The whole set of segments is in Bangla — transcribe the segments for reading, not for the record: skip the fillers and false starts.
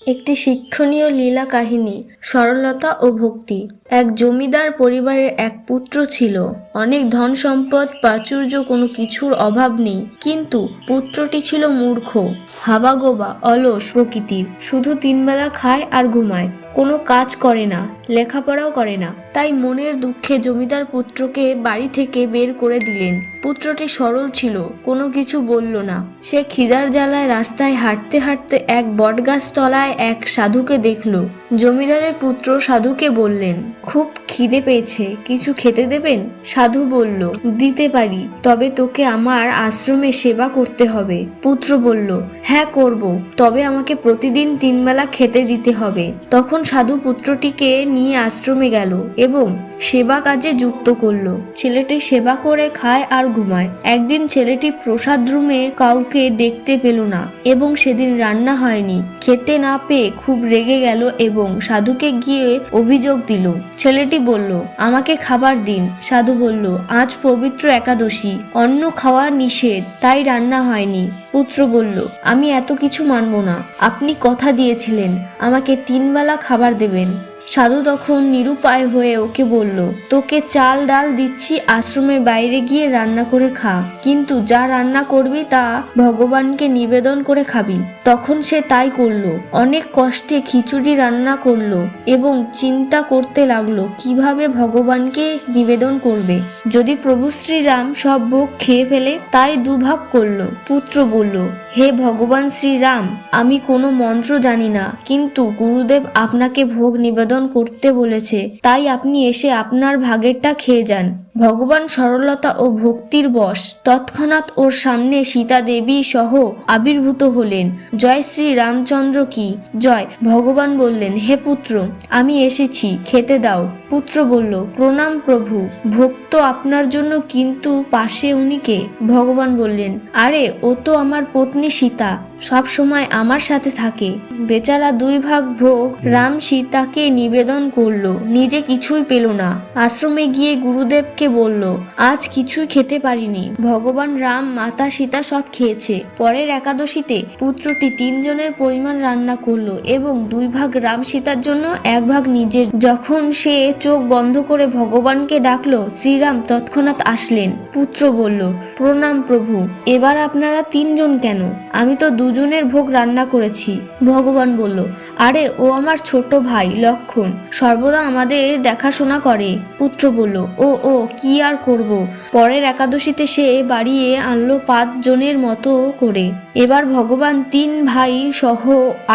একটি শিক্ষণীয় লীলা কাহিনী, সরলতা ও ভক্তি। এক জমিদার পরিবারের এক পুত্র ছিল। অনেক ধন সম্পদ, প্রাচুর্য, কোনো কিছুর অভাব নেই। কিন্তু পুত্রটি ছিল মূর্খ, হাবাগোবা, অলস প্রকৃতির। শুধু 3 বেলা খায় আর ঘুমায়, কোনো কাজ করে না, লেখাপড়াও করে না। তাই মনের দুঃখে জমিদার পুত্রকে বাড়ি থেকে বের করে দিলেন। পুত্রটি সরল ছিল, কোনো কিছু বলল না। সে খিদার জ্বালায় রাস্তায় হাঁটতে হাঁটতে এক বটগাছ তলায় এক সাধুকে দেখল। জমিদারের পুত্র সাধুকে বললেন, খুব খিদে পেয়েছে, কিছু খেতে দেবেন? সাধু বলল, দিতে পারি, তবে তোকে আমার আশ্রমে সেবা করতে হবে। পুত্র বলল, হ্যাঁ করব, তবে আমাকে প্রতিদিন 3 বেলা খেতে দিতে হবে। তখন সাধু পুত্রটিকে নিয়ে আশ্রমে গেল এবং সেবা কাজে যুক্ত করলো। ছেলেটি সেবা করে খায় আর ঘুমায়। একদিন ছেলেটি প্রসাদ রুমে কাউকে দেখতে পেল না এবং সেদিন রান্না হয়নি। খেতে না পেয়ে খুব রেগে গেল এবং সাধুকে গিয়ে অভিযোগ দিল। ছেলেটি বলল, আমাকে খাবার দিন। সাধু বলল, আজ পবিত্র একাদশী, অন্ন খাওয়া নিষেধ, তাই রান্না হয়নি। পুত্র বলল, আমি এত কিছু মানব না, আপনি কথা দিয়েছিলেন আমাকে 3 বেলা খাবার দেবেন। সাধু তখন নিরুপায় হয়ে ওকে বলল, তোকে চাল ডাল দিচ্ছি, আশ্রমের বাইরে গিয়ে রান্না করে খা, কিন্তু যা রান্না করবি তা ভগবানকে নিবেদন করে খাবি। তখন সে তাই করলো। অনেক কষ্টে খিচুড়ি রান্না করলো এবং চিন্তা করতে লাগলো কিভাবে ভগবানকে নিবেদন করবে। যদি প্রভু শ্রীরাম সব ভোগ খেয়ে ফেলে, তাই দুভাগ করলো। পুত্র বলল, হে ভগবান শ্রীরাম, আমি কোনো মন্ত্র জানি না, কিন্তু গুরুদেব আপনাকে ভোগ নিবেদন করতে বলেছে, তাই আপনি এসে আপনার ভাগেরটা খেয়ে যান। ভগবান সরলতা ও ভক্তির বশ। তৎক্ষণাৎ ওর সামনে সীতা দেবী সহ আবির্ভূত হলেন। জয় শ্রী রামচন্দ্র কি জয়। ভগবান বললেন, হে পুত্র, আমি এসেছি, খেতে দাও। পুত্র বলল, প্রণাম প্রভু, ভোগ তো আপনার জন্য, কিন্তু পাশে উনি কে? ভগবান বললেন, আরে ও তো আমার পত্নী সীতা, সব সময় আমার সাথে থাকে। বেচারা 2 ভাগ ভোগ রাম সীতাকে নিবেদন করলো, নিজে কিছুই পেল না। আশ্রমে গিয়ে গুরুদেবকে বলল, আজ কিছুই খেতে পারিনি। ভগবান রাম, মাতা সীতা সব খেয়েছে। পরের একাদশীতে পুত্রটি 3 জনের পরিমাণ রান্না করলো এবং 2 ভাগ রাম সীতার জন্য, 1 ভাগ নিজের। যখন সে চোখ বন্ধ করে ভগবানকে ডাকলো, শ্রীরাম তৎক্ষণাৎ আসলেন। পুত্র বলল, প্রণাম প্রভু, এবার আপনারা 3 জন কেন? আমি তো 2 জনের ভোগ রান্না করেছি। ভগবান বলল, আরে ও আমার ছোট ভাই লক্ষণ, সর্বদা আমাদের দেখাশোনা করে। পুত্র বলল, ও কি আর করব। পরের একাদশীতে সে বাড়িয়ে আনলো 5 জনের মতো করে। এবার ভগবান 3 ভাই সহ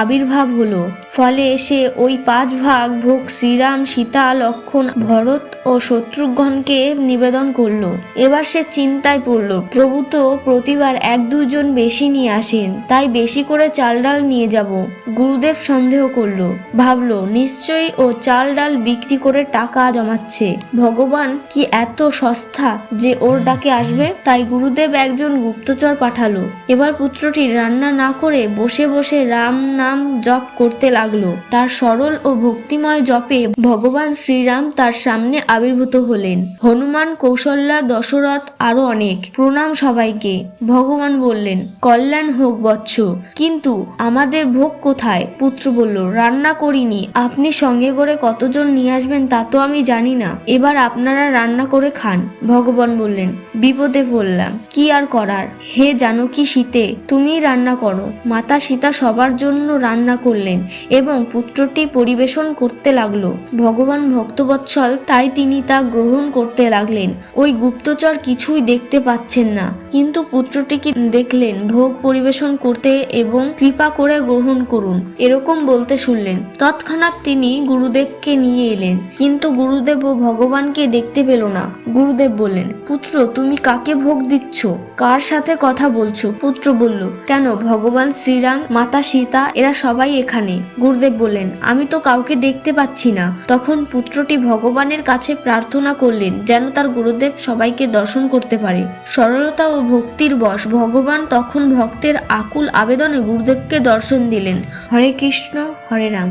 আবির্ভাব হলো। ফলে সে ওই 5 ভাগ ভোগ শ্রীরাম, সীতা, লক্ষণ, ভরত ও শত্রুঘ্নকে নিবেদন করলো। এবার সে চিন্তায় পড়ল, প্রভু তো প্রতিবার 1-2 জন বেশি নিয়ে আসেন, তাই বেশি করে চাল ডাল নিয়ে যাব। গুরুদেব সন্দেহ করলো, ভাবলো নিশ্চয়ই ও চাল ডাল বিক্রি করে টাকা জমাচ্ছে। ভগবান কি এত সস্তা যে ওর ডাকে আসবে? তাই গুরুদেব একজন গুপ্তচর পাঠালো। এবার পুত্রটি রান্না না করে বসে বসে রাম নাম জপ করতে লাগলো। তার সরল ও ভক্তিময় জপে ভগবান শ্রীরাম তার সামনে আবির্ভূত হলেন। হনুমান, কৌশল্যা, দশরথ, আরো অনেক। প্রণাম সবাইকে। ভগবান বললেন, কল্যাণ হোক বৎস, কিন্তু আমাদের ভোগ কোথায়? পুত্র বলল, রান্না করিনি, আপনি সঙ্গে করে কতজন নিয়ে আসবেন তা তো আমি জানি না, এবার আপনারা রান্না করে খান। ভগবান বললেন, বিপদে পড়লাম, কি আর করার। হে জানকী সীতে, তুমিই রান্না করো। মাতা সীতা সবার জন্য রান্না করলেন এবং পুত্রটি পরিবেশন করতে লাগলো। ভগবান ভক্তবৎসল, তাই তিনি তা গ্রহণ করতে লাগলেন। ওই গুপ্তচর কিছুই দেখতে পাচ্ছেন না, কিন্তু পুত্রটিকে দেখলেন ভোগ পরিবেশন করতে এবং কৃপা করে গ্রহণ করুন এরকম বলতে শুনলেন। তৎক্ষণাৎ তিনি গুরুদেবকে নিয়ে এলেন, কিন্তু গুরুদেব ও ভগবানকে দেখতে পেল না। গুরুদেব বললেন, পুত্র তুমি কাকে ভোগ দিচ্ছ, কার সাথে কথা বলছো? পুত্র বলল, কেন, ভগবান শ্রীরাম, মাতা সীতা, এরা সবাই এখানে। গুরুদেব বললেন, আমি তো কাউকে দেখতে পাচ্ছি না। তখন পুত্রটি ভগবানের কাছে প্রার্থনা করলেন যেন তার গুরুদেব সবাইকে দর্শন করতে পারে। সরলতা ও ভক্তির বশ ভগবান তখন ভক্তের আকুল আবেদনে গুরুদেবকে দর্শন দিলেন। হরে কৃষ্ণ, হরে রাম।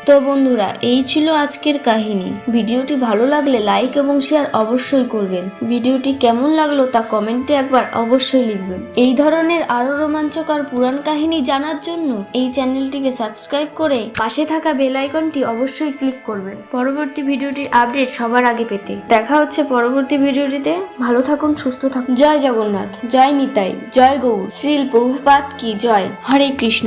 তো বন্ধুরা, এই ছিল আজকের কাহিনী। ভিডিওটি ভালো লাগলে লাইক এবং শেয়ার অবশ্যই করবেন। ভিডিওটি কেমন লাগলো তা কমেন্টে একবার অবশ্যই লিখবেন। এই ধরনের আরো রোমাঞ্চকর পুরাণ কাহিনী জানার জন্য এই চ্যানেলটিকে সাবস্ক্রাইব করে পাশে থাকা বেল আইকনটি অবশ্যই ক্লিক করবেন পরবর্তী ভিডিওটির আপডেট সবার আগে পেতে। দেখা হচ্ছে পরবর্তী ভিডিওটিতে। ভালো থাকুন, সুস্থ থাকুন। জয় জগন্নাথ, জয় নিতাই, জয় গৌর, শ্রীল প্রভুপাদ কি জয়। হরে কৃষ্ণ।